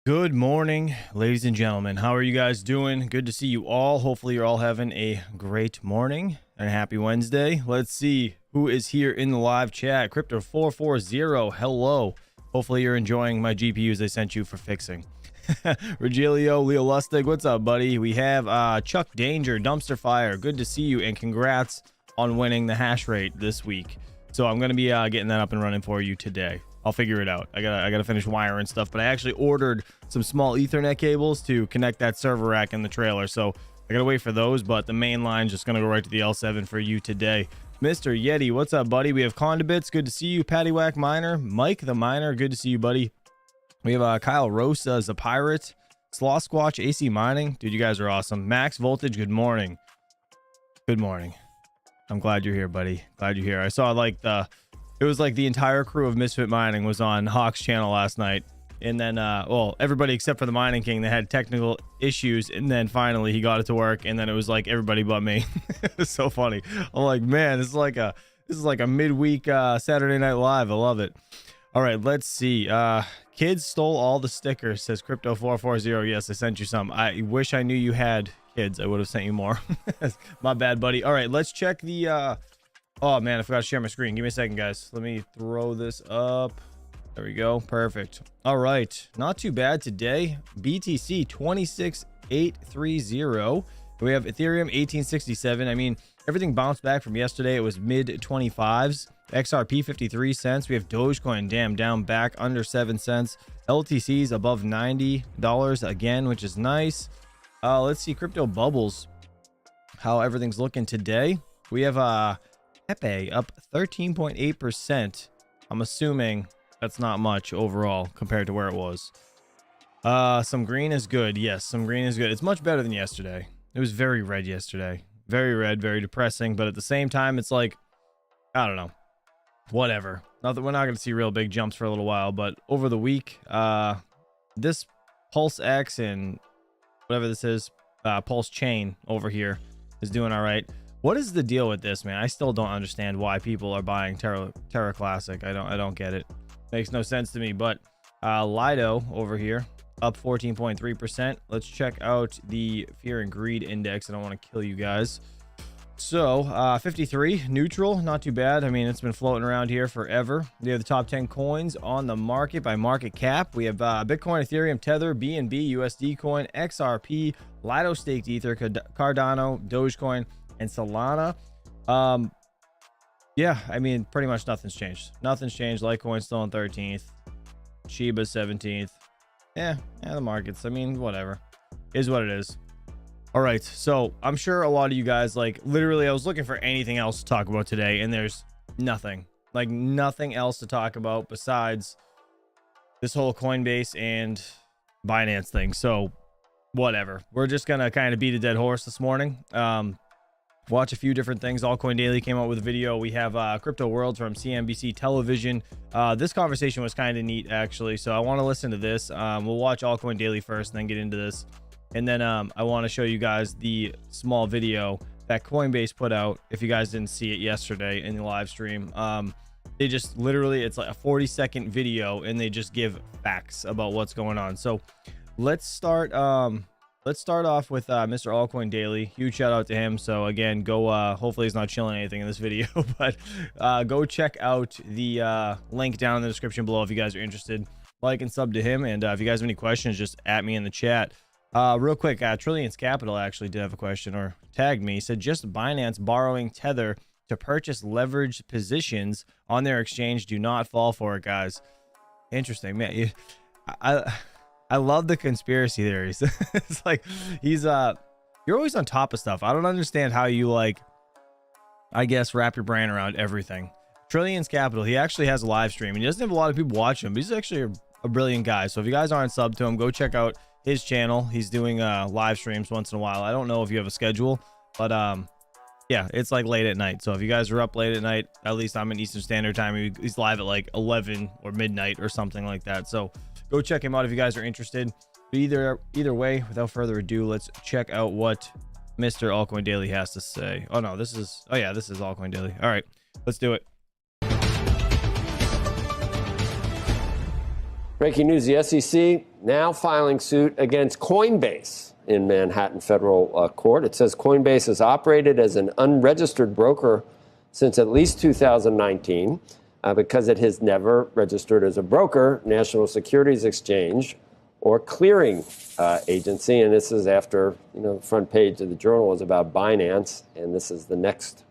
Good morning, ladies and gentlemen. How are you guys doing? Good to see you all. Hopefully you're all having a great morning and a happy Wednesday. Let's see who is here in the live chat. Crypto 440, hello. Hopefully you're enjoying my GPUs I sent you for fixing. Regilio, Leo Lustig, what's up, buddy? We have Chuck Danger, Dumpster Fire. Good to see you, and congrats on winning the hash rate this week. So I'm going to be getting that up and running for you today. I'll figure it out. I gotta finish wiring stuff, but I actually ordered some small Ethernet cables to connect that server rack in the trailer, so I gotta wait for those. But the main line's just gonna go right to the L7 for you today. Mr. Yeti, what's up, buddy? We have Condibits, good to see you. Paddywhack Miner, Mike the Miner, good to see you, buddy. We have Kyle Rosa as a pirate, Sloth Squatch, AC Mining, dude, you guys are awesome. Max Voltage, good morning. Good morning. I'm glad you're here, buddy. Glad you're here. I saw it was like the entire crew of Misfit Mining was on Hawk's channel last night. And then, well, everybody except for the Mining King, they had technical issues. And then finally he got it to work. And then it was like everybody but me. It's so funny. I'm like, man, this is like a midweek Saturday Night Live. I love it. All right, let's see. Kids stole all the stickers, says Crypto 440. Yes, I sent you some. I wish I knew you had kids. I would have sent you more. My bad, buddy. All right, let's check the... Oh man, I forgot to share my screen. Give me a second, guys. Let me throw this up. There we go. Perfect. All right, not too bad today. BTC 26830. We have Ethereum 1867. I mean, everything bounced back from yesterday. It was mid 25s. XRP 53 cents. We have Dogecoin, damn, down back under 7 cents. LTC's above $90 again, which is nice. Let's see crypto bubbles, how everything's looking today. We have Pepe up 13.8%. I'm assuming that's not much overall compared to where it was. Some green is good. Yes, some green is good. It's much better than yesterday. It was very red yesterday. Very red, very depressing. But at the same time, it's like, I don't know. Whatever. Not that we're not going to see real big jumps for a little while. But over the week, this Pulse X and whatever this is, Pulse Chain over here is doing all right. What is the deal with this, man? I still don't understand why people are buying Terra Classic. I don't get it. Makes no sense to me. But Lido over here up 14.3%. Let's check out the Fear and Greed Index. I don't want to kill you guys. So 53 neutral, not too bad. I mean, it's been floating around here forever. We have the top 10 coins on the market by market cap. We have Bitcoin, Ethereum, Tether, BNB, USD Coin, XRP, Lido staked Ether, Cardano, Dogecoin, and Solana. Yeah, I mean, pretty much nothing's changed. Litecoin's still on 13th, Shiba 17th. Yeah, the markets, I mean, whatever is what it is. All right, so I'm sure a lot of you guys, like, literally I was looking for anything else to talk about today, and there's nothing else to talk about besides this whole Coinbase and Binance thing. So whatever, we're just gonna kind of beat a dead horse this morning. Watch a few different things. Altcoin Daily came out with a video. We have Crypto World from CNBC Television. This conversation was kind of neat, actually, so I want to listen to this. We'll watch Altcoin Daily first and then get into this, and then I want to show you guys the small video that Coinbase put out. If you guys didn't see it yesterday in the live stream, they just literally, it's like a 40-second video, and they just give facts about what's going on. So let's start off with Mr. Altcoin Daily. Huge shout out to him. So again, go hopefully he's not chilling anything in this video, but go check out the link down in the description below if you guys are interested. Like and sub to him, and if you guys have any questions, just at me in the chat. Real quick, Trillions Capital actually did have a question, or tagged me. He said, just Binance borrowing Tether to purchase leveraged positions on their exchange. Do not fall for it, guys. Interesting, man. I love the conspiracy theories. It's like he's you're always on top of stuff. I don't understand how you, like, I guess, wrap your brain around everything. Trillions Capital, he actually has a live stream, and he doesn't have a lot of people watch him, but he's actually a brilliant guy. So if you guys aren't subbed to him, go check out his channel. He's doing live streams once in a while. I don't know if you have a schedule, but yeah, it's like late at night. So if you guys are up late at night, at least I'm in Eastern Standard Time. He's live at like 11 or midnight or something like that. So go check him out if you guys are interested. But either way, without further ado, let's check out what Mr. Altcoin Daily has to say. Oh no, this is Altcoin Daily. All right, let's do it. Breaking news, the SEC now filing suit against Coinbase in Manhattan federal court. It says Coinbase has operated as an unregistered broker since at least 2019 because it has never registered as a broker, National Securities Exchange, or clearing agency. And this is after, the front page of the Journal is about Binance, and this is the next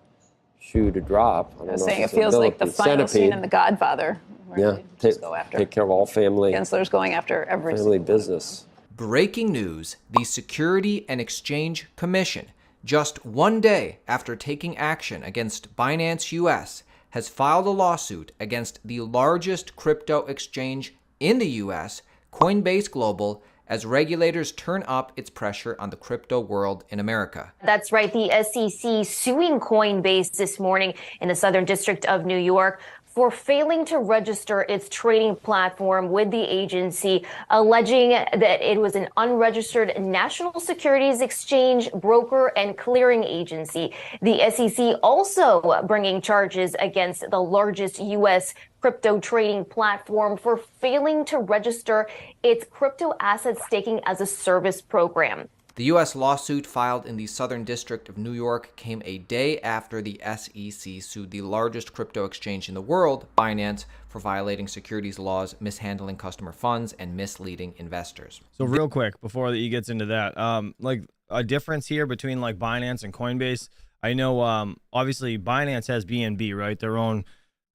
shoe to drop. I was saying it feels like the final scene in The Godfather. Yeah, take care of all family. Gensler's going after every family business. Breaking news, the Security and Exchange Commission, just one day after taking action against Binance US, has filed a lawsuit against the largest crypto exchange in the US, Coinbase Global, as regulators turn up its pressure on the crypto world in America. That's right. The SEC suing Coinbase this morning in the Southern District of New York for failing to register its trading platform with the agency, alleging that it was an unregistered National Securities Exchange broker and clearing agency. The SEC also bringing charges against the largest U.S. crypto trading platform for failing to register its crypto asset staking as a service program. The U.S. lawsuit filed in the Southern District of New York came a day after the SEC sued the largest crypto exchange in the world, Binance, for violating securities laws, mishandling customer funds, and misleading investors. So real quick, before he gets into that, like a difference here between like Binance and Coinbase. I know, obviously Binance has BNB, right? Their own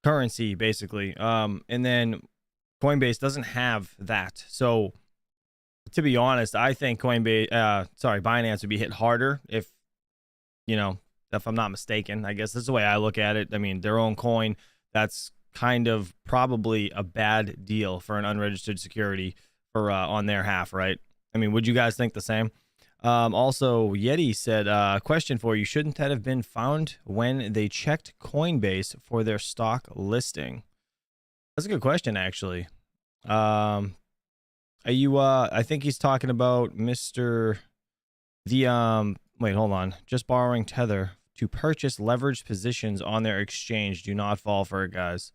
currency, basically. And then Coinbase doesn't have that. So to be honest, I think Binance would be hit harder if I'm not mistaken. I guess that's the way I look at it. I mean, their own coin, that's kind of probably a bad deal for an unregistered security for on their half, right? I mean, would you guys think the same? Also, Yeti said, question for you, shouldn't that have been found when they checked Coinbase for their stock listing? That's a good question, actually. Are you, I think he's talking about wait, hold on. Just borrowing Tether to purchase leveraged positions on their exchange. Do not fall for it, guys.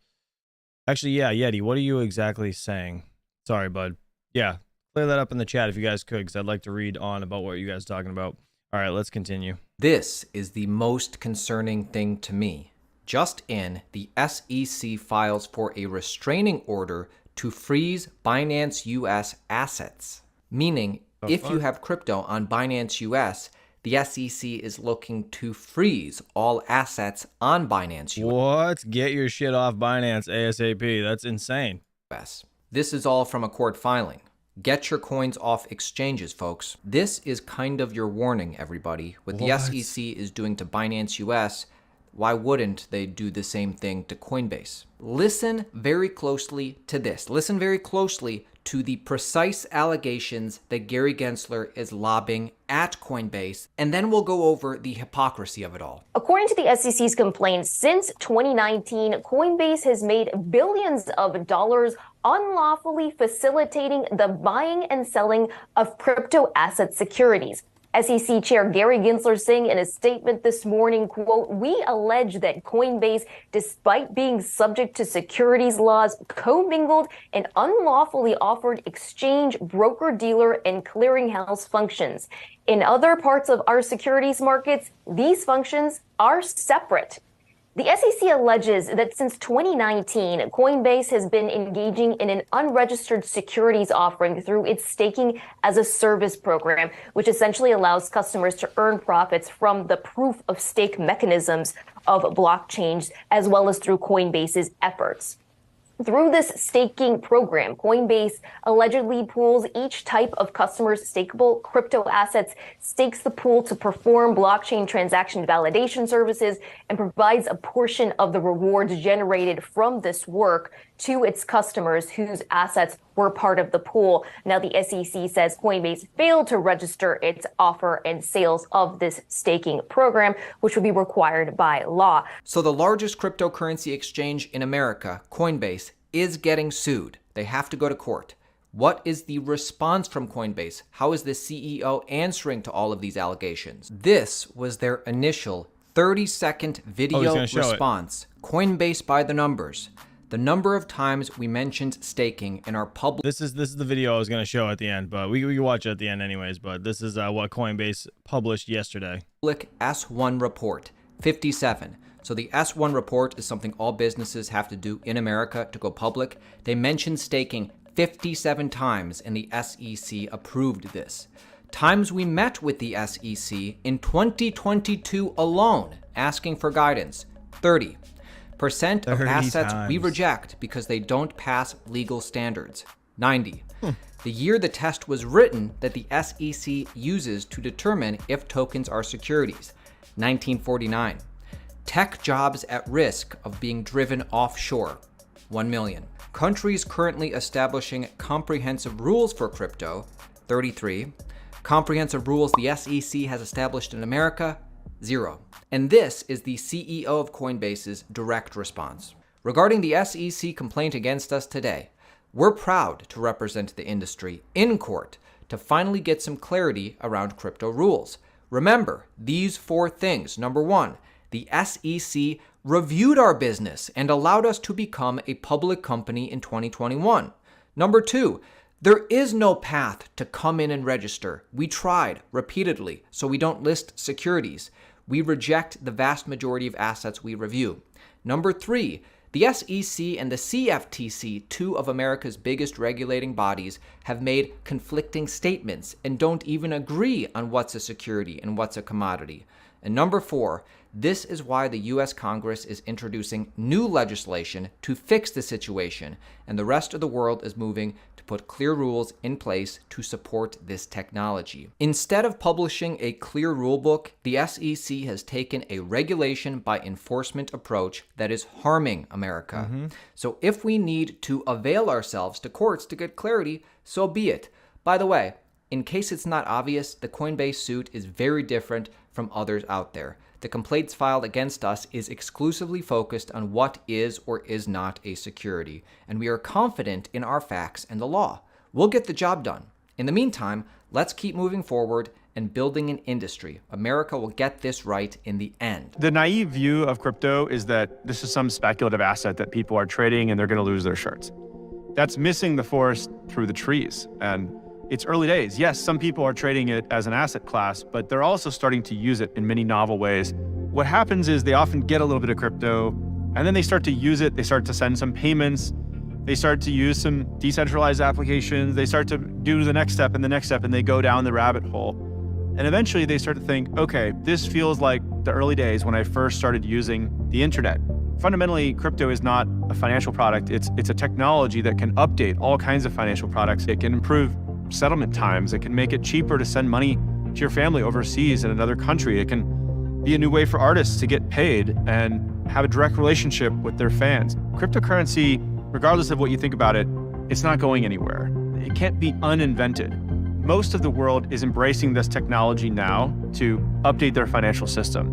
Actually, yeah, Yeti, what are you exactly saying? Sorry, bud. Yeah, clear that up in the chat if you guys could, because I'd like to read on about what you guys are talking about. All right, let's continue. This is the most concerning thing to me. Just in, the SEC files for a restraining order to freeze Binance US assets. Meaning, if you have crypto on Binance US, the SEC is looking to freeze all assets on Binance US. What? Get your shit off Binance ASAP. That's insane. This is all from a court filing. Get your coins off exchanges, folks. This is kind of your warning, everybody. What the SEC is doing to Binance US, why wouldn't they do the same thing to Coinbase? Listen very closely to this. Listen very closely to the precise allegations that Gary Gensler is lobbing at Coinbase, and then we'll go over the hypocrisy of it all. According to the SEC's complaint, since 2019, Coinbase has made billions of dollars unlawfully facilitating the buying and selling of crypto asset securities. SEC Chair Gary Gensler saying in a statement this morning, quote, "We allege that Coinbase, despite being subject to securities laws, commingled and unlawfully offered exchange, broker-dealer, and clearinghouse functions. In other parts of our securities markets, these functions are separate." The SEC alleges that since 2019, Coinbase has been engaging in an unregistered securities offering through its staking as a service program, which essentially allows customers to earn profits from the proof of stake mechanisms of blockchains, as well as through Coinbase's efforts. Through this staking program, Coinbase allegedly pools each type of customer's stakeable crypto assets, stakes the pool to perform blockchain transaction validation services, and provides a portion of the rewards generated from this work to its customers whose assets were part of the pool. Now, the SEC says Coinbase failed to register its offer and sales of this staking program, which would be required by law. So the largest cryptocurrency exchange in America, Coinbase, is getting sued. They have to go to court. What is the response from Coinbase? How is the CEO answering to all of these allegations? This was their initial 30-second video response. Coinbase by the numbers. the number of times we mentioned staking in our public... This is the video I was going to show at the end, but we can watch it at the end anyways. But this is what Coinbase published yesterday. S1 report, 57. So the S1 report is something all businesses have to do in America to go public. They mentioned staking 57 times, and the SEC approved this. Times we met with the SEC in 2022 alone, asking for guidance, 30. Percent of assets we reject because they don't pass legal standards, 90. The year the test was written that the SEC uses to determine if tokens are securities, 1949. Tech jobs at risk of being driven offshore, 1 million. Countries currently establishing comprehensive rules for crypto, 33. Comprehensive rules the SEC has established in America, 0. And this is the CEO of Coinbase's direct response. Regarding the SEC complaint against us today, we're proud to represent the industry in court to finally get some clarity around crypto rules. Remember these 4 things. Number 1, the SEC reviewed our business and allowed us to become a public company in 2021. Number 2, there is no path to come in and register. We tried repeatedly, so we don't list securities. We reject the vast majority of assets we review. Number 3, the SEC and the CFTC, 2 of America's biggest regulating bodies, have made conflicting statements and don't even agree on what's a security and what's a commodity. And number 4, this is why the US Congress is introducing new legislation to fix the situation, and the rest of the world is moving to put clear rules in place to support this technology. Instead of publishing a clear rulebook, the SEC has taken a regulation by enforcement approach that is harming America. So if we need to avail ourselves to courts to get clarity, so be it. By the way, in case it's not obvious, the Coinbase suit is very different from others out there. The complaints filed against us is exclusively focused on what is or is not a security, and we are confident in our facts and the law. We'll get the job done. In the meantime, let's keep moving forward and building an industry. America will get this right in the end. The naive view of crypto is that this is some speculative asset that people are trading and they're going to lose their shirts. That's missing the forest through the trees. And it's early days. Yes, some people are trading it as an asset class, but they're also starting to use it in many novel ways. What happens is they often get a little bit of crypto, and then they start to use it. They start to send some payments. They start to use some decentralized applications. They start to do the next step and the next step, and they go down the rabbit hole. And eventually they start to think, okay, this feels like the early days when I first started using the internet. Fundamentally, crypto is not a financial product. It's a technology that can update all kinds of financial products. It can improve settlement times. It can make it cheaper to send money to your family overseas in another country. It can be a new way for artists to get paid and have a direct relationship with their fans. Cryptocurrency, regardless of what you think about it, it's not going anywhere. It can't be uninvented. Most of the world is embracing this technology now to update their financial system.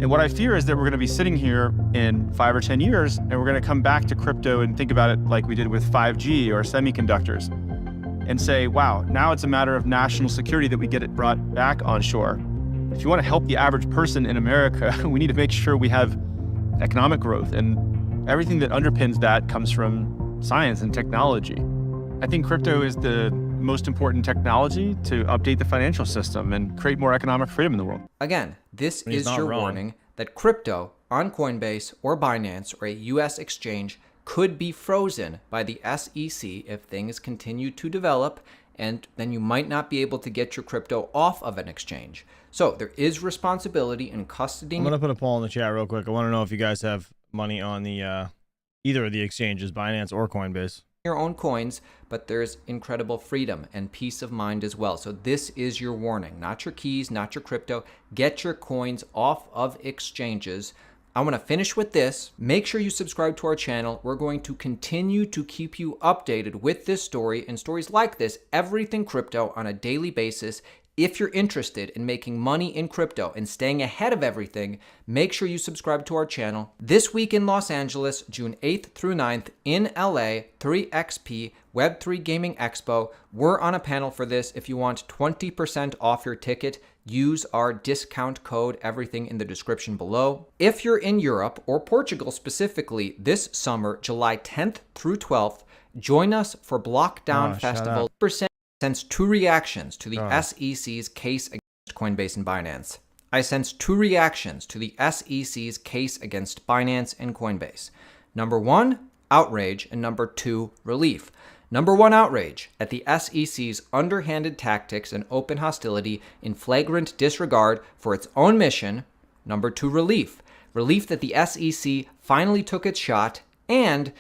And what I fear is that we're going to be sitting here in 5 or 10 years, and we're going to come back to crypto and think about it like we did with 5G or semiconductors, and say, wow, now it's a matter of national security that we get it brought back onshore. If you want to help the average person in America, we need to make sure we have economic growth, and everything that underpins that comes from science and technology. I think crypto is the most important technology to update the financial system and create more economic freedom in the world. Again, this is your warning that crypto on Coinbase or Binance or a US exchange could be frozen by the SEC if things continue to develop, and then you might not be able to get your crypto off of an exchange. So there is responsibility in custodying. I'm going to put a poll in the chat real quick. I want to know if you guys have money on the either of the exchanges, Binance or Coinbase. Your own coins, but there's incredible freedom and peace of mind as well. So this is your warning, not your keys, not your crypto. Get your coins off of exchanges. I want to finish with this. Make sure you subscribe to our channel. We're going to continue to keep you updated with this story and stories like this, everything crypto, on a daily basis If you're interested in making money in crypto and staying ahead of everything, make sure you subscribe to our channel. This week in Los Angeles, June 8th through 9th, in LA, 3XP Web3 Gaming Expo. We're on a panel for this. If you want 20% off your ticket, use our discount code, everything in the description below. If you're in Europe or Portugal specifically, this summer, July 10th through 12th, join us for Blockdown Festival. Sense two reactions to the SEC's case against Coinbase and Binance. I sense two reactions to the SEC's case against Binance and Coinbase. Number one, outrage, and number two, relief. Number one, outrage at the SEC's underhanded tactics and open hostility in flagrant disregard for its own mission. Number two, relief. Relief that the SEC finally took its shot, and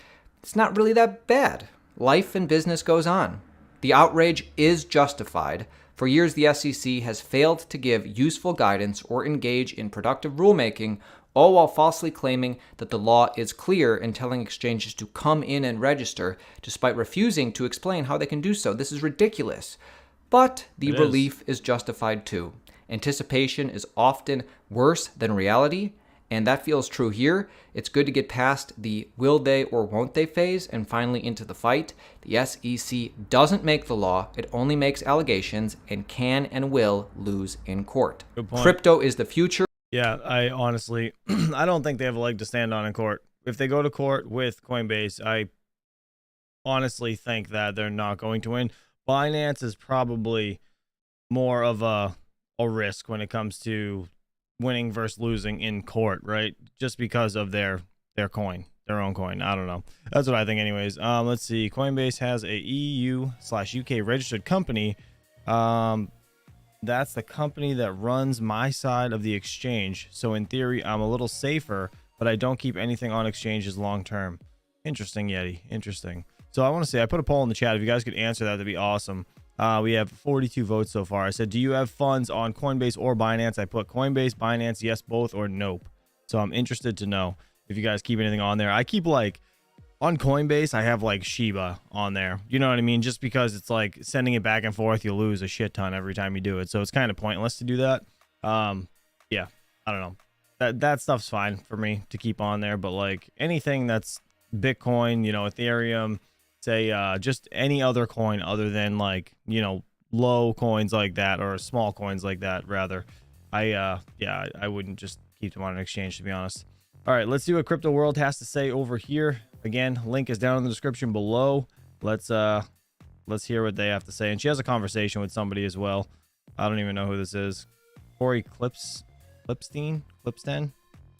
it's not really that bad. Life and business goes on. The outrage is justified. For years, the SEC has failed to give useful guidance or engage in productive rulemaking, all while falsely claiming that the law is clear and telling exchanges to come in and register, despite refusing to explain how they can do so. This is ridiculous. But the relief is justified too. Anticipation is often worse than reality, and that feels true here. It's good to get past the will they or won't they phase and finally into the fight. The SEC doesn't make the law. It only makes allegations and can and will lose in court. Good point. Crypto is the future. Yeah, I honestly, I don't think they have a leg to stand on in court. If they go to court with Coinbase, I honestly think that they're not going to win. Binance is probably more of a risk when it comes to winning versus losing in court, right? Just because of their coin, their own coin. I don't know. That's what I think anyways. Let's see. Coinbase has a EU/UK registered company. That's the company that runs my side of the exchange. So in theory, I'm a little safer, but I don't keep anything on exchanges long term. Interesting, Yeti. Interesting. So I want to say, I put a poll in the chat. If you guys could answer that, that'd be awesome. We have 42 votes so far. I said, do you have funds on Coinbase or Binance? I put Coinbase, Binance, yes, both, or nope. So I'm interested to know if you guys keep anything on there. I keep like on Coinbase, I have like Shiba on there. You know what I mean? Just because it's like sending it back and forth, you lose a shit ton every time you do it. So it's kind of pointless to do that. Yeah, I don't know. That stuff's fine for me to keep on there. But like anything that's Bitcoin, Ethereum, say just any other coin other than like, low coins like that or small coins like that, rather. I wouldn't just keep them on an exchange, to be honest. All right, let's see what Crypto World has to say over here. Again, link is down in the description below. Let's hear what they have to say. And she has a conversation with somebody as well. I don't even know who this is. Corey Clipstein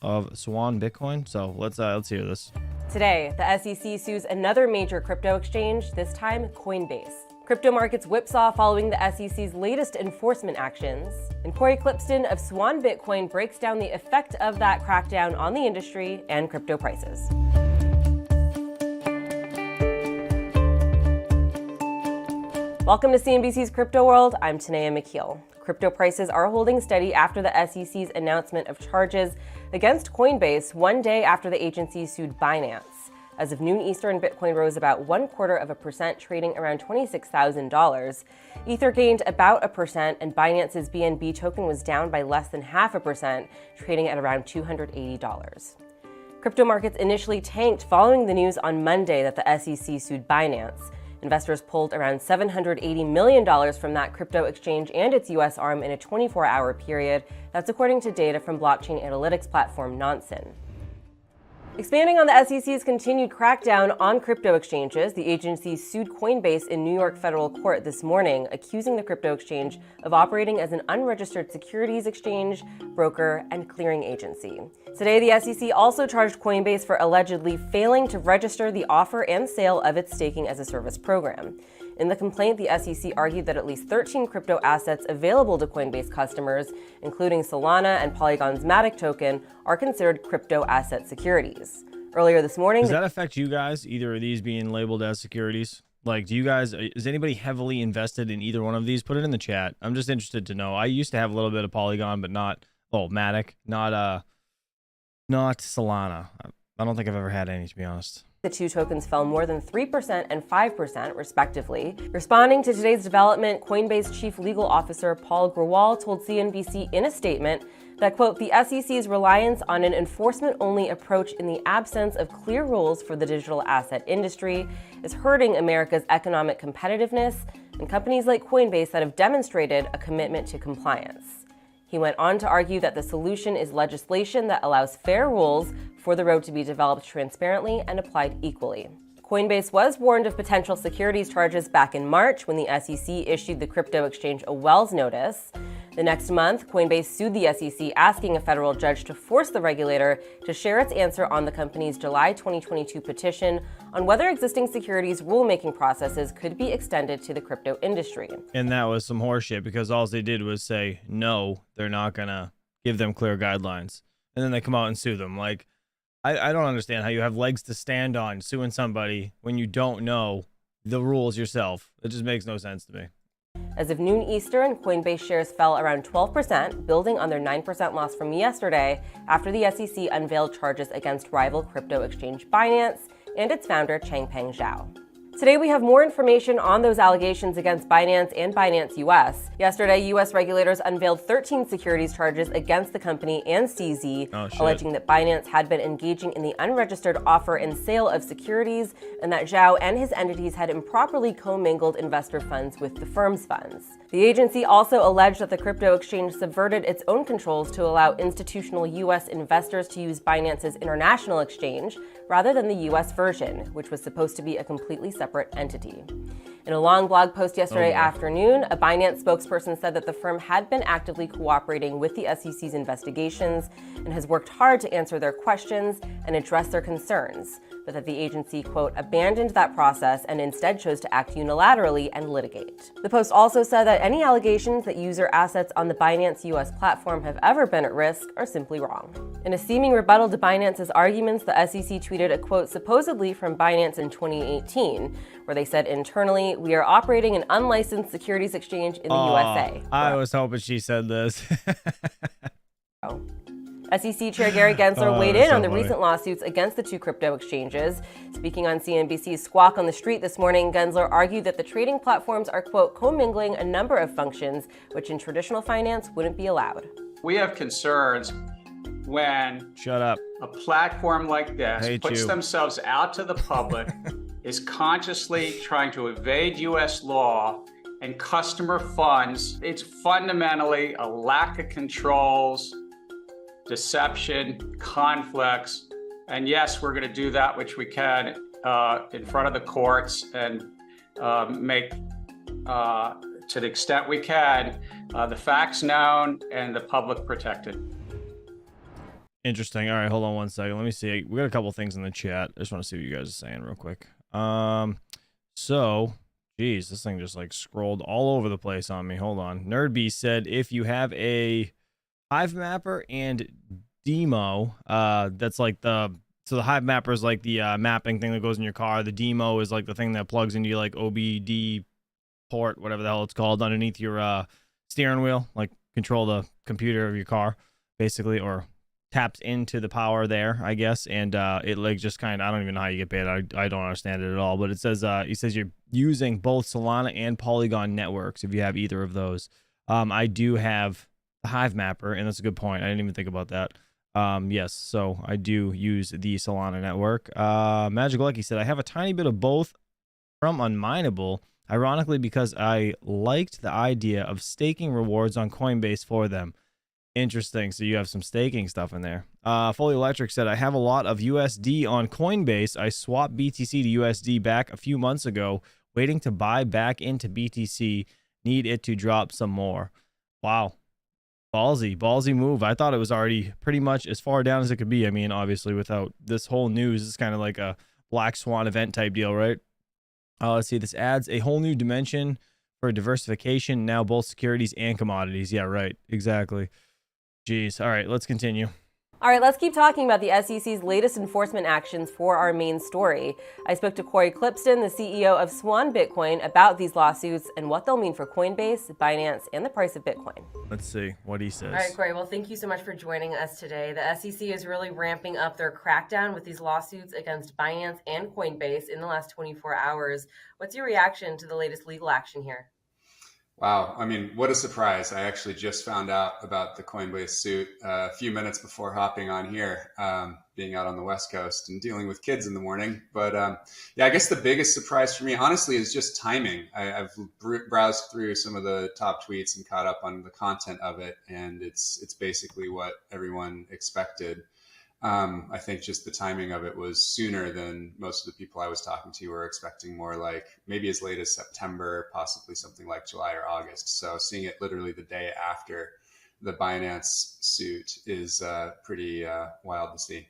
of Swan Bitcoin. So let's hear this. Today, the SEC sues another major crypto exchange, this time Coinbase. Crypto markets whipsaw following the SEC's latest enforcement actions. And Corey Clipstein of Swan Bitcoin breaks down the effect of that crackdown on the industry and crypto prices. Welcome to CNBC's Crypto World. I'm Tanea McKeel. Crypto prices are holding steady after the SEC's announcement of charges against Coinbase one day after the agency sued Binance. As of noon Eastern, Bitcoin rose about 0.25%, trading around $26,000. Ether gained about 1%, and Binance's BNB token was down by less than 0.5%, trading at around $280. Crypto markets initially tanked following the news on Monday that the SEC sued Binance. Investors pulled around $780 million from that crypto exchange and its U.S. arm in a 24-hour period. That's according to data from blockchain analytics platform Nansen. Expanding on the SEC's continued crackdown on crypto exchanges, the agency sued Coinbase in New York federal court this morning, accusing the crypto exchange of operating as an unregistered securities exchange, broker, and clearing agency. Today, the SEC also charged Coinbase for allegedly failing to register the offer and sale of its staking as a service program. In the complaint, the SEC argued that at least 13 crypto assets available to Coinbase customers, including Solana and Polygon's Matic token, are considered crypto asset securities. Earlier this morning... Does that affect you guys, either of these being labeled as securities? Like, is anybody heavily invested in either one of these? Put it in the chat. I'm just interested to know. I used to have a little bit of Polygon, but not Matic, not Solana. I don't think I've ever had any, to be honest. The two tokens fell more than 3% and 5%, respectively. Responding to today's development, Coinbase Chief Legal Officer Paul Grewal told CNBC in a statement that, quote, the SEC's reliance on an enforcement-only approach in the absence of clear rules for the digital asset industry is hurting America's economic competitiveness and companies like Coinbase that have demonstrated a commitment to compliance. He went on to argue that the solution is legislation that allows fair rules for the road to be developed transparently and applied equally. Coinbase was warned of potential securities charges back in March when the SEC issued the crypto exchange a Wells notice. The next month, Coinbase sued the SEC, asking a federal judge to force the regulator to share its answer on the company's July 2022 petition on whether existing securities rulemaking processes could be extended to the crypto industry. And that was some horseshit because all they did was say, no, they're not going to give them clear guidelines. And then they come out and sue them. Like, I don't understand how you have legs to stand on suing somebody when you don't know the rules yourself. It just makes no sense to me. As of noon Eastern, Coinbase shares fell around 12%, building on their 9% loss from yesterday after the SEC unveiled charges against rival crypto exchange Binance and its founder Changpeng Zhao. Today, we have more information on those allegations against Binance and Binance US. Yesterday, US regulators unveiled 13 securities charges against the company and CZ, alleging that Binance had been engaging in the unregistered offer and sale of securities and that Zhao and his entities had improperly commingled investor funds with the firm's funds. The agency also alleged that the crypto exchange subverted its own controls to allow institutional US investors to use Binance's international exchange rather than the US version, which was supposed to be a completely separate entity. In a long blog post yesterday afternoon, a Binance spokesperson said that the firm had been actively cooperating with the SEC's investigations and has worked hard to answer their questions and address their concerns, but that the agency, quote, abandoned that process and instead chose to act unilaterally and litigate. The post also said that any allegations that user assets on the Binance US platform have ever been at risk are simply wrong. In a seeming rebuttal to Binance's arguments, the SEC tweeted a quote supposedly from Binance in 2018, where they said internally, we are operating an unlicensed securities exchange in the USA. I was hoping she said this. SEC Chair Gary Gensler weighed in on the recent lawsuits against the two crypto exchanges. Speaking on CNBC's Squawk on the Street this morning, Gensler argued that the trading platforms are, quote, commingling a number of functions which in traditional finance wouldn't be allowed. We have concerns when a platform like this puts themselves out to the public, is consciously trying to evade U.S. law and customer funds. It's fundamentally a lack of controls, deception, conflicts, and yes, we're going to do that which we can in front of the courts and make, to the extent we can, the facts known and the public protected. Interesting. All right, hold on one second. Let me see. We got a couple things in the chat. I just want to see what you guys are saying real quick. So, geez, this thing just like scrolled all over the place on me. Hold on. NerdBeast said if you have a Hive Mapper and Demo, that's like the Hive Mapper is like the mapping thing that goes in your car. The Demo is like the thing that plugs into your like OBD port, whatever the hell it's called, underneath your steering wheel, like control the computer of your car, basically, or taps into the power there, I guess, and it like just kind of, I don't even know how you get paid. I don't understand it at all, but it says he says you're using both Solana and Polygon networks if you have either of those. I do have the Hive Mapper, and that's a good point. I didn't even think about that. Yes, so I do use the Solana network. Magic Lucky said I have a tiny bit of both from unMineable, ironically because I liked the idea of staking rewards on Coinbase for them. Interesting. So you have some staking stuff in there. Fully Electric said, I have a lot of USD on Coinbase. I swapped BTC to USD back a few months ago, waiting to buy back into BTC. Need it to drop some more. Wow. Ballsy move. I thought it was already pretty much as far down as it could be. I mean, obviously, without this whole news, it's kind of like a black swan event type deal, right? Let's see. This adds a whole new dimension for diversification. Now both securities and commodities. Yeah, right. Exactly. Jeez. All right, let's continue. All right, let's keep talking about the SEC's latest enforcement actions for our main story. I spoke to Corey Clipston, the CEO of Swan Bitcoin, about these lawsuits and what they'll mean for Coinbase, Binance, and the price of Bitcoin. Let's see what he says. All right, Corey, well, thank you so much for joining us today. The SEC is really ramping up their crackdown with these lawsuits against Binance and Coinbase in the last 24 hours. What's your reaction to the latest legal action here? Wow. I mean, what a surprise. I actually just found out about the Coinbase suit a few minutes before hopping on here, being out on the West Coast and dealing with kids in the morning. But yeah, I guess the biggest surprise for me, honestly, is just timing. I've browsed through some of the top tweets and caught up on the content of it. And it's basically what everyone expected. I think just the timing of it was sooner than most of the people I was talking to were expecting, more like maybe as late as September, possibly something like July or August. So seeing it literally the day after the Binance suit is pretty wild to see.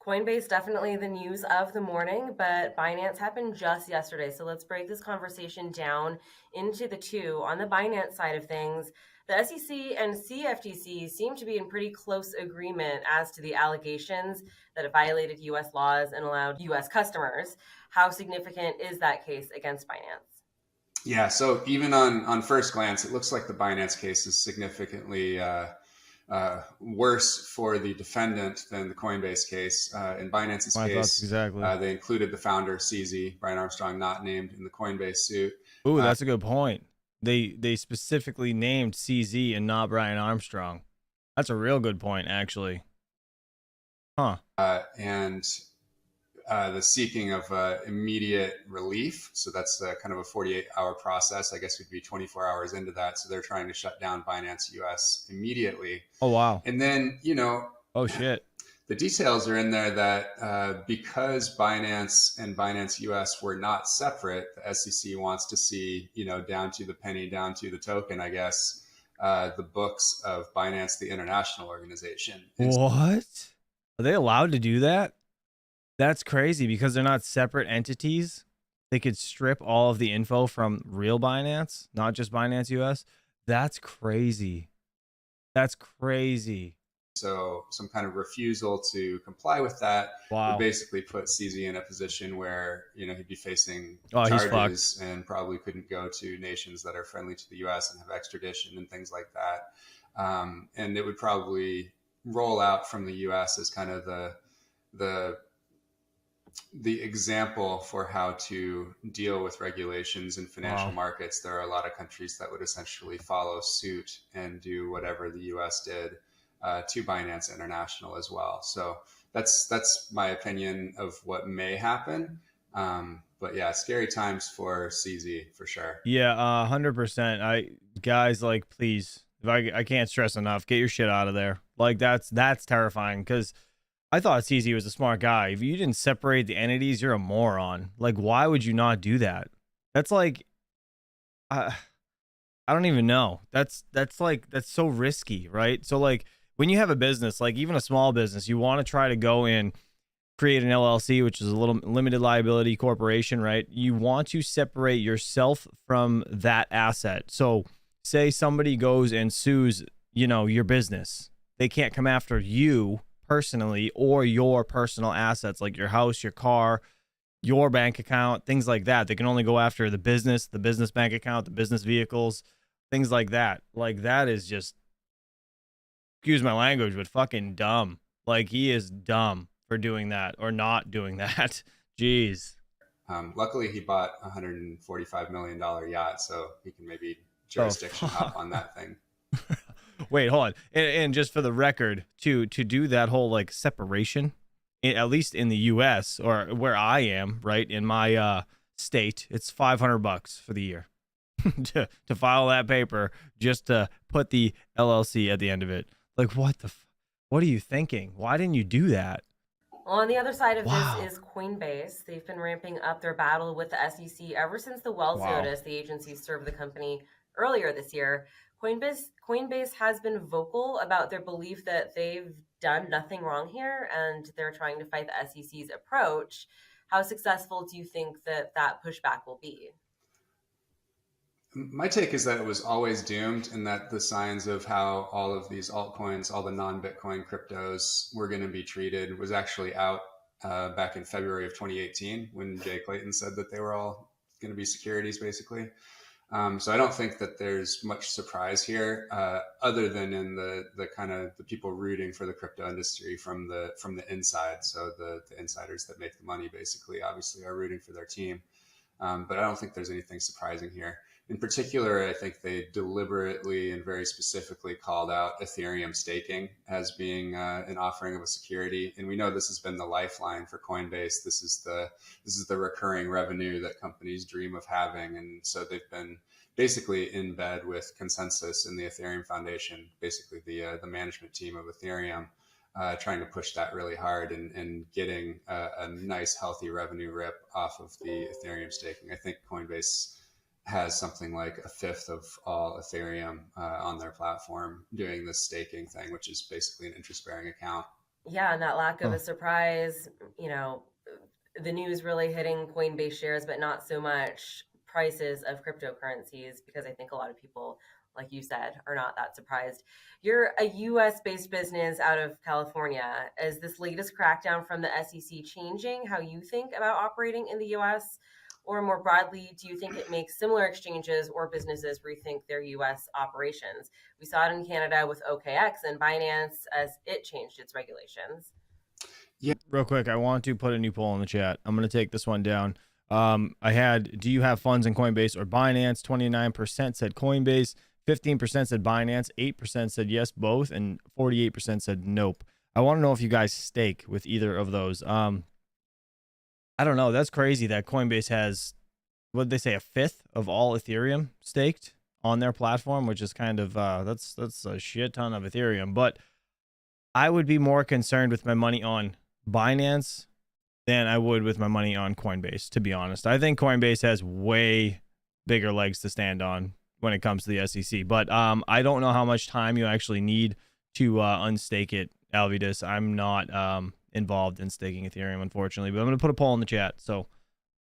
Coinbase, definitely the news of the morning, but Binance happened just yesterday. So let's break this conversation down into the two. On the Binance side of things, the SEC and CFTC seem to be in pretty close agreement as to the allegations that it violated U.S. laws and allowed U.S. customers. How significant is that case against Binance? Yeah, so even on first glance, it looks like the Binance case is significantly worse for the defendant than the Coinbase case. In Binance's case, exactly. They included the founder, CZ, Brian Armstrong, not named in the Coinbase suit. Ooh, that's a good point. They specifically named CZ and not Brian Armstrong. That's a real good point, actually. Huh. And the seeking of immediate relief. So that's kind of a 48-hour process. I guess we'd be 24 hours into that. So they're trying to shut down Binance US immediately. Oh, wow. And then, oh, shit. The details are in there that because Binance and Binance US were not separate, the SEC wants to see, down to the penny, down to the token, I guess, the books of Binance, the international organization. What? Are they allowed to do that? That's crazy because they're not separate entities. They could strip all of the info from real Binance, not just Binance US. That's crazy. That's crazy. So some kind of refusal to comply with that would basically put CZ in a position where, he'd be facing charges and probably couldn't go to nations that are friendly to the US and have extradition and things like that. And it would probably roll out from the US as kind of the example for how to deal with regulations in financial markets. There are a lot of countries that would essentially follow suit and do whatever the US did to Binance International as well. So that's my opinion of what may happen. But yeah, scary times for CZ for sure. Yeah, 100%. Guys, like, please, I can't stress enough, get your shit out of there. Like, that's terrifying because I thought CZ was a smart guy. If you didn't separate the entities, you're a moron. Like, why would you not do that? That's like, I don't even know. That's so risky, right? So like, when you have a business, like even a small business, you want to try to go in, create an LLC, which is a little limited liability corporation, right? You want to separate yourself from that asset. So say somebody goes and sues, your business. They can't come after you personally or your personal assets, like your house, your car, your bank account, things like that. They can only go after the business bank account, the business vehicles, things like that. Like, that is just, excuse my language, but fucking dumb. Like, he is dumb for doing that or not doing that. Jeez. Luckily, he bought a $145 million yacht, so he can maybe jurisdiction hop on that thing. Wait, hold on. And just for the record, to do that whole like separation, at least in the U.S. or where I am, right, in my state, it's $500 for the year to file that paper just to put the LLC at the end of it. Like, what are you thinking? Why didn't you do that? Well, on the other side of this is Coinbase. They've been ramping up their battle with the SEC ever since the Wells notice the agency served the company earlier this year. Coinbase has been vocal about their belief that they've done nothing wrong here, and they're trying to fight the SEC's approach. How successful do you think that pushback will be? My take is that it was always doomed, and that the signs of how all of these altcoins, all the non-Bitcoin cryptos were going to be treated was actually out back in February of 2018 when Jay Clayton said that they were all going to be securities, basically. So I don't think that there's much surprise here, other than in the kind of the people rooting for the crypto industry from the inside. So the insiders that make the money, basically, obviously are rooting for their team. But I don't think there's anything surprising here. In particular, I think they deliberately and very specifically called out Ethereum staking as being an offering of a security. And we know this has been the lifeline for Coinbase. This is the recurring revenue that companies dream of having. And so they've been basically in bed with Consensus and the Ethereum Foundation, basically the management team of Ethereum, trying to push that really hard and getting a nice, healthy revenue rip off of the Ethereum staking. I think Coinbase has something like a fifth of all Ethereum on their platform doing this staking thing, which is basically an interest-bearing account. Yeah, and that lack of a surprise, you know, the news really hitting Coinbase shares, but not so much prices of cryptocurrencies, because I think a lot of people, like you said, are not that surprised. You're a US-based business out of California. Is this latest crackdown from the SEC changing how you think about operating in the US? Or more broadly, do you think it makes similar exchanges or businesses rethink their US operations? We saw it in Canada with OKX and Binance as it changed its regulations. Yeah. Real quick, I want to put a new poll in the chat. I'm going to take this one down. I had, do you have funds in Coinbase or Binance? 29% said Coinbase, 15% said Binance, 8% said yes, both, and 48% said nope. I want to know if you guys stake with either of those. I don't know. That's crazy that Coinbase has, what did they say, a fifth of all Ethereum staked on their platform, which is kind of, that's a shit ton of Ethereum. But I would be more concerned with my money on Binance than I would with my money on Coinbase, to be honest. I think Coinbase has way bigger legs to stand on when it comes to the SEC. But I don't know how much time you actually need to unstake it, Alvidus. I'm not involved in staking Ethereum, unfortunately, but I'm going to put a poll in the chat. So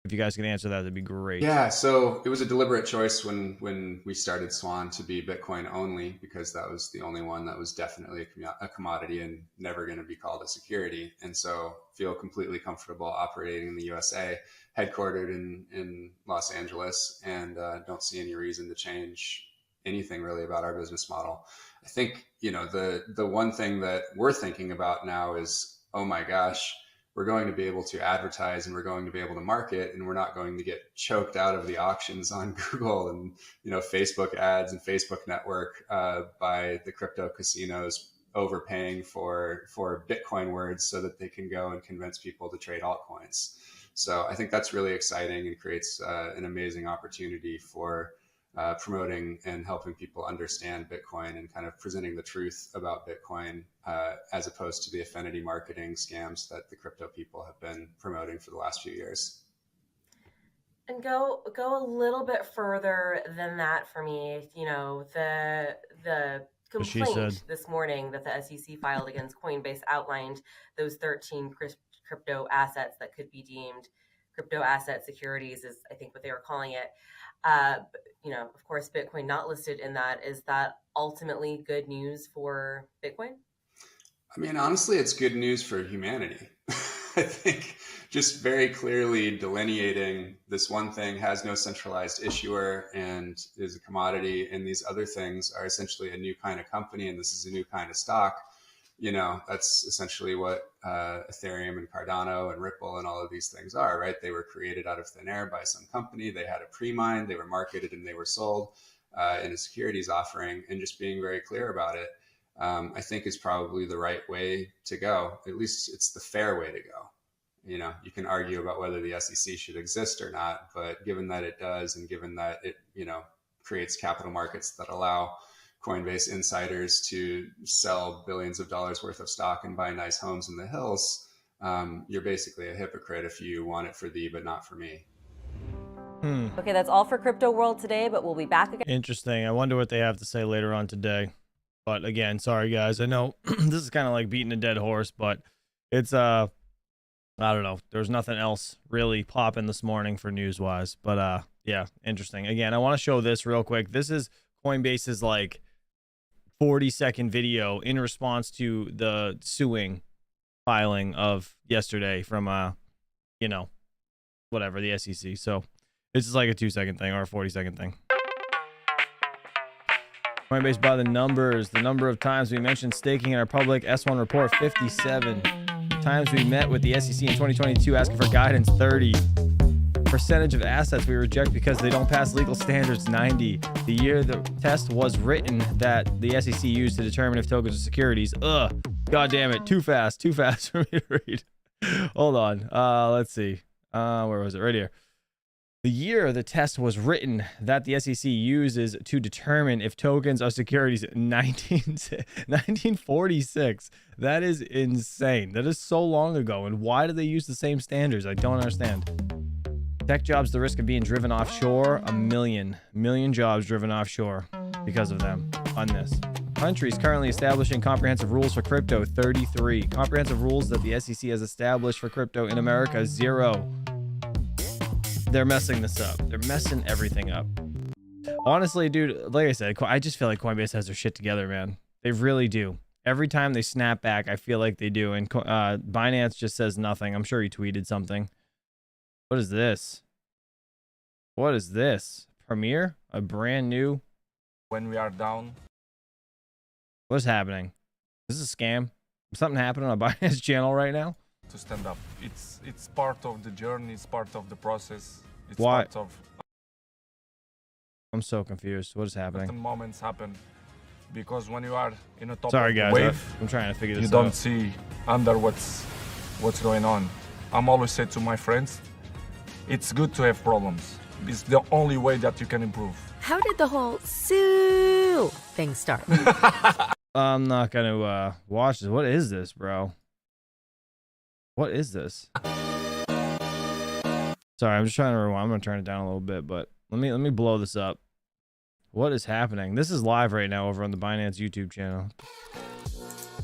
if you guys can answer that, that'd be great. Yeah, so it was a deliberate choice when we started Swan to be Bitcoin only, because that was the only one that was definitely a commodity and never going to be called a security. And so feel completely comfortable operating in the USA, headquartered in Los Angeles, and don't see any reason to change anything really about our business model. I think, you know, the one thing that we're thinking about now is, oh my gosh, we're going to be able to advertise and we're going to be able to market, and we're not going to get choked out of the auctions on Google and, you know, Facebook ads and Facebook network by the crypto casinos overpaying for Bitcoin words so that they can go and convince people to trade altcoins. So I think that's really exciting and creates an amazing opportunity for promoting and helping people understand Bitcoin and kind of presenting the truth about Bitcoin as opposed to the affinity marketing scams that the crypto people have been promoting for the last few years. And go a little bit further than that for me. You know, the complaint this morning that the SEC filed against Coinbase outlined those 13 crypto assets that could be deemed crypto asset securities, is I think what they were calling it. You know, of course, Bitcoin not listed in that. Is that ultimately good news for Bitcoin? I mean, honestly, it's good news for humanity. I think just very clearly delineating this one thing has no centralized issuer and is a commodity, and these other things are essentially a new kind of company, and this is a new kind of stock. You know, that's essentially what Ethereum and Cardano and Ripple and all of these things are, right? They were created out of thin air by some company. They had a pre-mine, they were marketed, and they were sold in a securities offering. And just being very clear about it, I think is probably the right way to go. At least it's the fair way to go. You know, you can argue about whether the SEC should exist or not, but given that it does, and given that it, you know, creates capital markets that allow Coinbase insiders to sell billions of dollars worth of stock and buy nice homes in the hills, you're basically a hypocrite if you want it for thee, but not for me. Okay, that's all for Crypto World today, but we'll be back again. Interesting. I wonder what they have to say later on today. But again, sorry guys. I know this is kind of like beating a dead horse, but it's I don't know. There's nothing else really popping this morning for news wise, but Yeah, interesting. Again, I want to show this real quick. This is Coinbase's like 40-second video in response to the suing filing of yesterday from you know, whatever, the SEC. So this is like a 2-second thing or a 40-second thing. Coinbase by the numbers. The number of times we mentioned staking in our public S1 report, 57. Times we met with the SEC in 2022 asking for guidance, 30. Percentage of assets we reject because they don't pass legal standards, 90. The year the test was written that the SEC used to determine if tokens are securities. Ugh. God damn it. Too fast for me to read. Hold on. Let's see. Where was it? Right here. The year the test was written that the SEC uses to determine if tokens are securities, 1946. That is insane. That is so long ago. And why do they use the same standards? I don't understand. Tech jobs, the risk of being driven offshore, a million jobs driven offshore because of them on this. Countries currently establishing comprehensive rules for crypto, 33. Comprehensive rules that the SEC has established for crypto in America, 0. They're messing this up. They're messing everything up. Honestly, dude, like I said, I just feel like Coinbase has their shit together, man. They really do. Every time they snap back, I feel like they do. And Binance just says nothing. I'm sure he tweeted something. What is this? What is this? Premiere? A brand new? When we are down. What's happening? Is this a scam? Something happening on Binance channel right now? To stand up. It's part of the journey. It's part of the process. It's Why? part of... I'm so confused. What is happening? Certain moments happen. Because when you are in a top Sorry, guys. wave, I'm trying to figure this out. You don't see under what's going on. I'm always say to my friends, it's good to have problems. It's the only way that you can improve. How did the whole Sue thing start? I'm not gonna watch this. What is this, bro? What is this? Sorry, I'm just trying to rewind. I'm gonna turn it down a little bit, but let me blow this up. What is happening? This is live right now over on the Binance YouTube channel.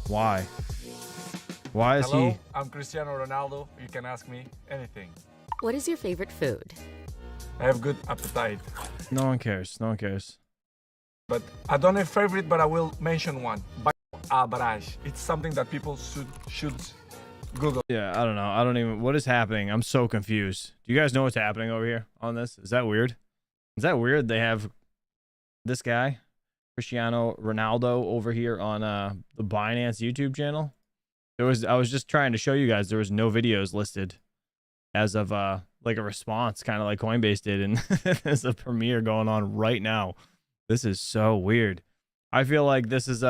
Why? Why is Hello, he? I'm Cristiano Ronaldo. You can ask me anything. What is your favorite food? I have good appetite. No one cares. No one cares. But I don't have favorite, but I will mention one. Barrage. It's something that people should Google. Yeah, I don't know. I don't even. What is happening? I'm so confused. Do you guys know what's happening over here on this? Is that weird? Is that weird? They have this guy, Cristiano Ronaldo, over here on the Binance YouTube channel. I was just trying to show you guys there was no videos listed as of like a response, kind of like Coinbase did, and there's a premiere going on right now. This is so weird. I feel like this is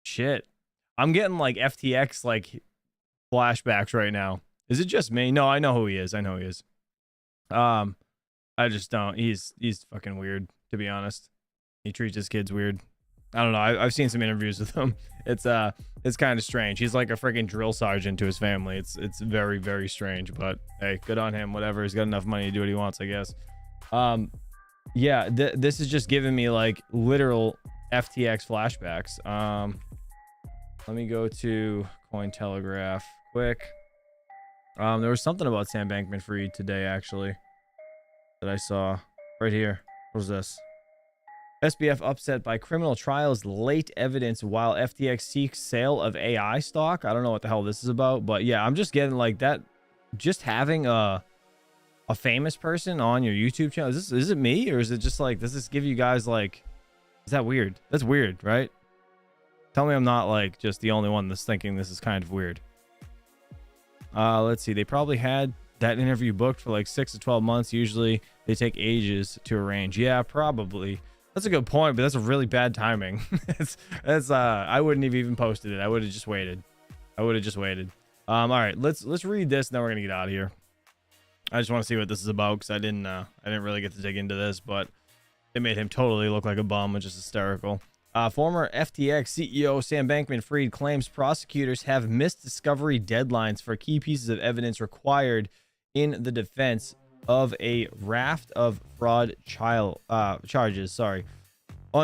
shit. I'm getting like FTX like flashbacks right now. Is it just me? No, I know who he is. I know who he is. I just don't. He's fucking weird, to be honest. He treats his kids weird. I don't know. I've seen some interviews with him. It's kind of strange. He's like a freaking drill sergeant to his family. It's very, very strange. But hey, good on him. Whatever. He's got enough money to do what he wants, I guess. Yeah. This is just giving me like literal FTX flashbacks. Let me go to Cointelegraph quick. There was something about Sam Bankman-Fried today, actually, that I saw right here. What was this? SBF upset by criminal trials, late evidence while FTX seeks sale of AI stock. I don't know what the hell this is about, but yeah, I'm just getting like that. Just having a famous person on your YouTube channel. Is it me, or is it just like, does this give you guys like, is that weird? That's weird, right? Tell me I'm not like just the only one that's thinking this is kind of weird. Let's see. They probably had that interview booked for like 6 to 12 months. Usually they take ages to arrange. Yeah, probably. That's a good point, but that's a really bad timing. I wouldn't have even posted it. I would have just waited. All right, let's read this, and then we're gonna get out of here. I just want to see what this is about because I didn't really get to dig into this, but it made him totally look like a bum, which is hysterical. Former FTX CEO Sam Bankman-Fried claims prosecutors have missed discovery deadlines for key pieces of evidence required in the defense of a raft of fraud charges. On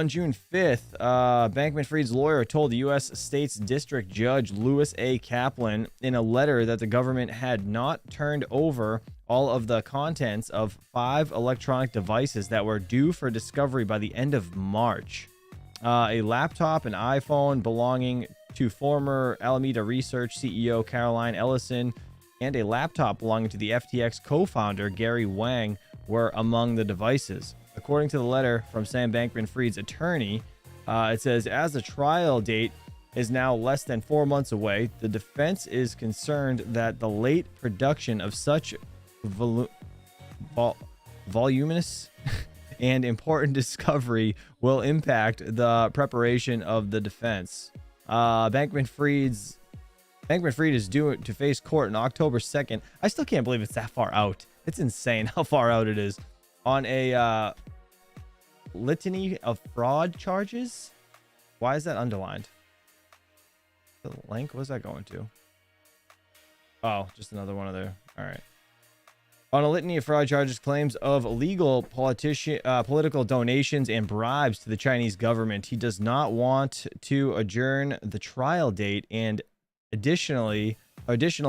June 5th, Bankman-Fried's lawyer told the U.S. State's District Judge Louis A. Kaplan in a letter that the government had not turned over all of the contents of 5 electronic devices that were due for discovery by the end of March. A laptop, an iPhone belonging to former Alameda Research CEO Caroline Ellison, and a laptop belonging to the FTX co-founder Gary Wang were among the devices. According to the letter from Sam Bankman-Fried's attorney, it says, as the trial date is now less than 4 months away, the defense is concerned that the late production of such voluminous and important discovery will impact the preparation of the defense. Bankman-Fried is due to face court on October 2nd. I still can't believe it's that far out. It's insane how far out it is. On a litany of fraud charges. Why is that underlined? The link, what's that going to? Oh, just another one of there. All right. On a litany of fraud charges, claims of illegal political donations and bribes to the Chinese government. He does not want to adjourn the trial date, and additional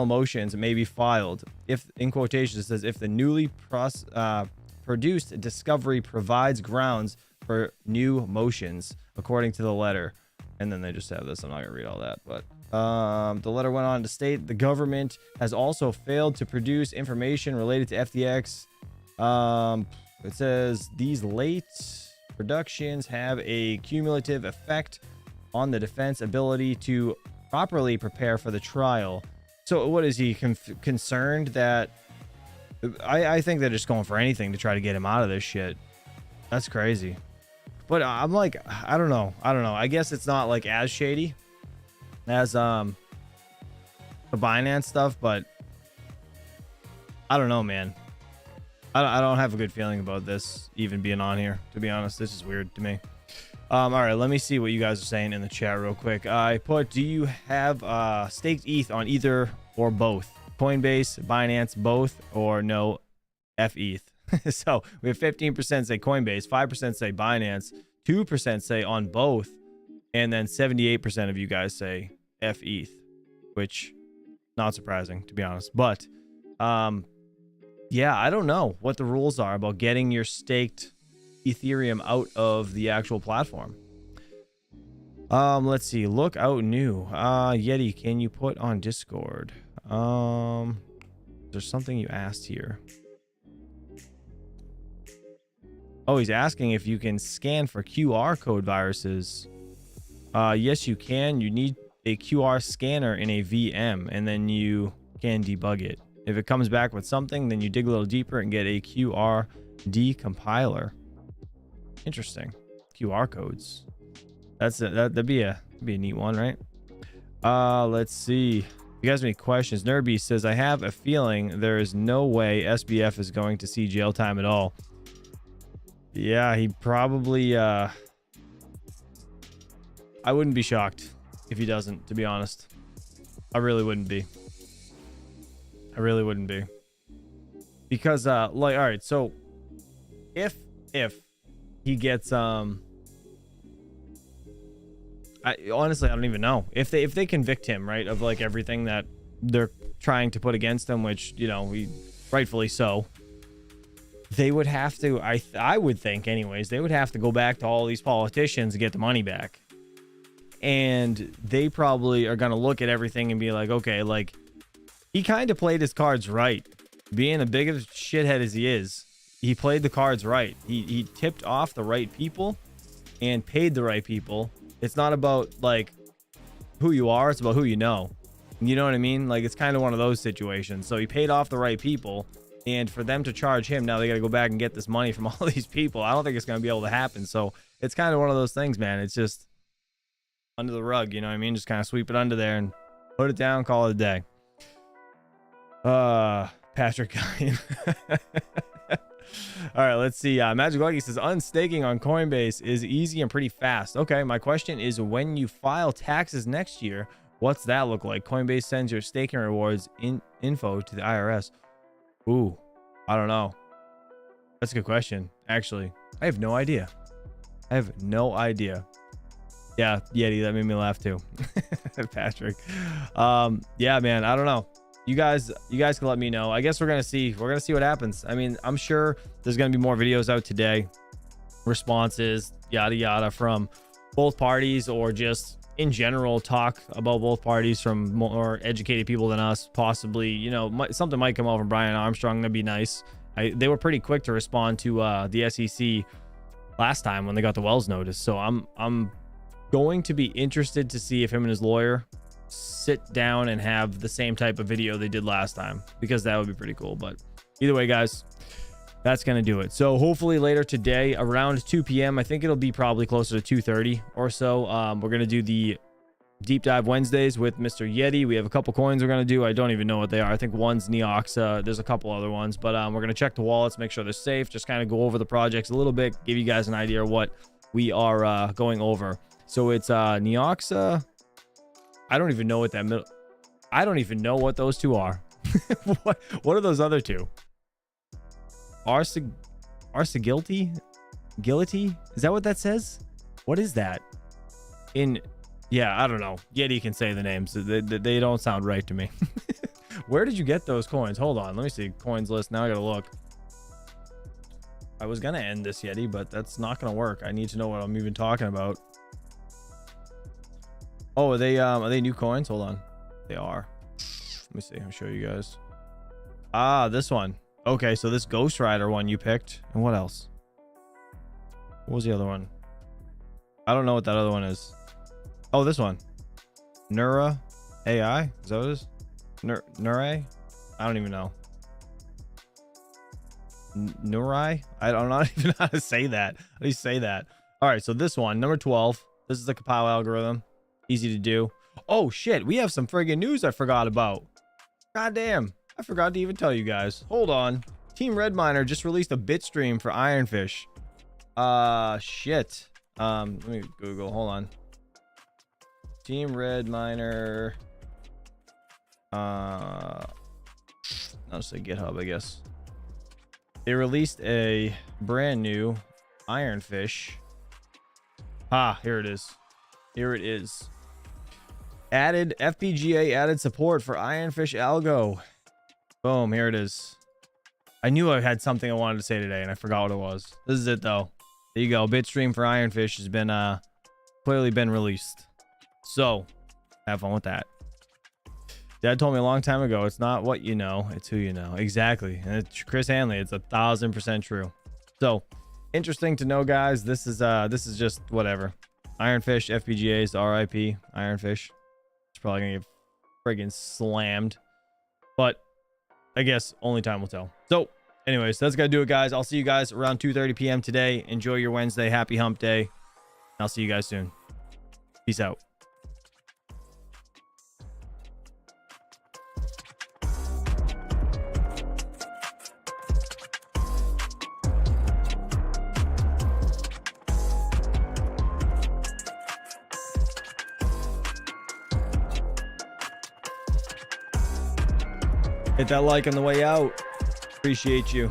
motions may be filed if, in quotations, it says, if the newly produced discovery provides grounds for new motions, according to the letter. And then they just have this. I'm not gonna read all that, but the letter went on to state the government has also failed to produce information related to FTX. It says these late productions have a cumulative effect on the defense ability to properly prepare for the trial. So what is he concerned that? I think they're just going for anything to try to get him out of this shit. That's crazy. But I'm like, I don't know. I guess it's not like as shady as the Binance stuff, but I don't know, man. I don't have a good feeling about this even being on here, to be honest. This is weird to me. All right, let me see what you guys are saying in the chat real quick. I put, do you have staked ETH on either or both? Coinbase, Binance, both, or no ETH? So we have 15% say Coinbase, 5% say Binance, 2% say on both, and then 78% of you guys say ETH, which not surprising, to be honest. But yeah, I don't know what the rules are about getting your staked Ethereum out of the actual platform. Let's see. Look out new. Yeti, can you put on Discord? There's something you asked here. Oh, he's asking if you can scan for QR code viruses. Yes, you can. You need a QR scanner in a VM, and then you can debug it. If it comes back with something, then you dig a little deeper and get a QR decompiler. Interesting. QR codes. That'd be a neat one, right? Let's see. If you guys have any questions, Nerby says, I have a feeling there is no way SBF is going to see jail time at all. Yeah, he probably I wouldn't be shocked if he doesn't, to be honest. I really wouldn't be. Because like, all right, so if he gets honestly, I don't even know if they convict him, right, of like everything that they're trying to put against him, which, you know, rightfully so. They would have to, I would think anyways, they would have to go back to all these politicians to get the money back. And they probably are going to look at everything and be like, okay, like, he kind of played his cards right. Being a big of a shithead as he is, he played the cards right. He tipped off the right people and paid the right people. It's not about, like, who you are. It's about who you know. You know what I mean? Like, it's kind of one of those situations. So he paid off the right people. And for them to charge him, now they got to go back and get this money from all these people. I don't think it's going to be able to happen. So it's kind of one of those things, man. It's just under the rug, you know what I mean? Just kind of sweep it under there and put it down, call it a day. Patrick Guyan. All right, let's see. Magic Lucky says, unstaking on Coinbase is easy and pretty fast. Okay, my question is, when you file taxes next year, what's that look like? Coinbase sends your staking rewards info to the IRS. Ooh, I don't know. That's a good question, actually. I have no idea. Yeah, Yeti, that made me laugh too. Patrick. Yeah, man, I don't know. you guys can let me know. I guess we're gonna see what happens. I mean, I'm sure there's gonna be more videos out today, responses, yada yada, from both parties, or just in general talk about both parties from more educated people than us. Possibly, you know, something might come out from Brian Armstrong. That'd be nice. They were pretty quick to respond to the SEC last time when they got the Wells notice. So I'm going to be interested to see if him and his lawyer sit down and have the same type of video they did last time, because that would be pretty cool. But either way, guys, that's going to do it. So hopefully later today around 2 p.m. I think it'll be probably closer to 2:30 or so. We're going to do the Deep Dive Wednesdays with Mr. Yeti. We have a couple coins we're going to do. I don't even know what they are. I think one's Neoxa. There's a couple other ones, but we're going to check the wallets, make sure they're safe, just kind of go over the projects a little bit, give you guys an idea of what we are going over. So it's Neoxa. I don't even know what that middle. I don't even know what those two are. What are those other two? Arsigilty? Gility? Is that what that says? What is that? Yeah, I don't know. Yeti can say the names. They don't sound right to me. Where did you get those coins? Hold on. Let me see. Coins list. Now I gotta look. I was gonna end this, Yeti, but that's not gonna work. I need to know what I'm even talking about. Oh, are they new coins? Hold on. They are. Let me see. I'll show you guys. Ah, this one. Okay, so this Ghost Rider one you picked. And what else? What was the other one? I don't know what that other one is. Oh, this one. Nura AI? Is that what it is? Nurai? I don't even know. Nurai? I don't even know how to say that. How do you say that? All right, so this one, number 12. This is the Kapow algorithm. Easy to do. Oh, shit. We have some friggin' news I forgot about. God damn. I forgot to even tell you guys. Hold on. Team Red Miner just released a bit stream for Ironfish. Shit. Let me Google. Hold on. Team Red Miner. I'll say GitHub, I guess. They released a brand new Ironfish. Ah, here it is. Here it is. Added FPGA added support for Ironfish Algo. Boom, here it is. I knew I had something I wanted to say today and I forgot what it was. This is it though. There you go. Bitstream for Ironfish has been clearly been released. So have fun with that. Dad told me a long time ago, it's not what you know, it's who you know. Exactly. And it's Chris Hanley, it's 1000% true. So interesting to know, guys. This is just whatever. Ironfish, FPGAs, RIP, Ironfish. It's probably gonna get friggin' slammed. But I guess only time will tell. So anyways, that's gonna do it, guys. I'll see you guys around 2:30 p.m. today. Enjoy your Wednesday. Happy hump day. I'll see you guys soon. Peace out. Hit that like on the way out. Appreciate you.